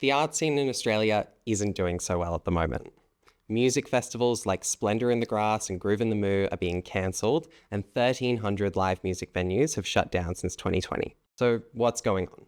The art scene in Australia isn't doing so well at the moment. Music festivals like Splendour in the Grass and Groove in the Moo are being cancelled, and 1,300 live music venues have shut down since 2020. So what's going on?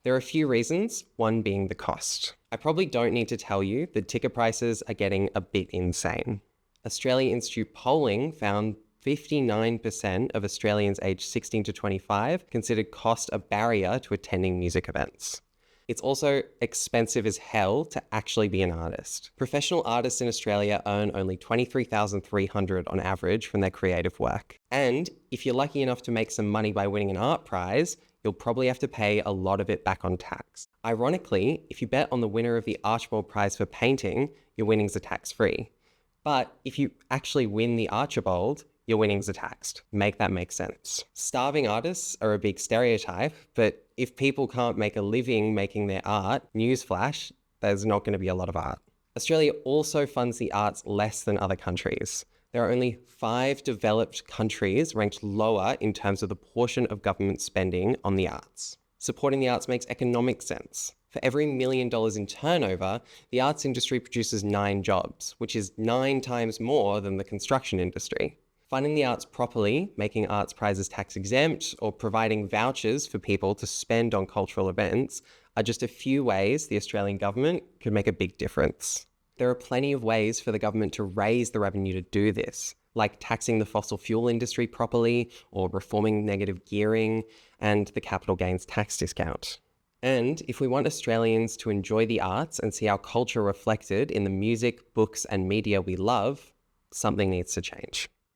There are a few reasons, one being the cost. I probably don't need to tell you that ticket prices are getting a bit insane. Australia Institute polling found 59% of Australians aged 16 to 25 considered cost a barrier to attending music events. It's also expensive as hell to actually be an artist. Professional artists in Australia earn only $23,300 on average from their creative work. And if you're lucky enough to make some money by winning an art prize, you'll probably have to pay a lot of it back on tax. Ironically, if you bet on the winner of the Archibald Prize for painting, your winnings are tax-free. But if you actually win the Archibald, your winnings are taxed. Make that make sense. Starving artists are a big stereotype, but if people can't make a living making their art, newsflash, there's not going to be a lot of art. Australia also funds the arts less than other countries. There are only 5 developed countries ranked lower in terms of the portion of government spending on the arts. Supporting the arts makes economic sense. For every $1 million in turnover, the arts industry produces 9 jobs, which is 9 times more than the construction industry. Funding the arts properly, making arts prizes tax exempt, or providing vouchers for people to spend on cultural events are just a few ways the Australian government could make a big difference. There are plenty of ways for the government to raise the revenue to do this, like taxing the fossil fuel industry properly, or reforming negative gearing, and the capital gains tax discount. And if we want Australians to enjoy the arts and see our culture reflected in the music, books, and media we love, something needs to change.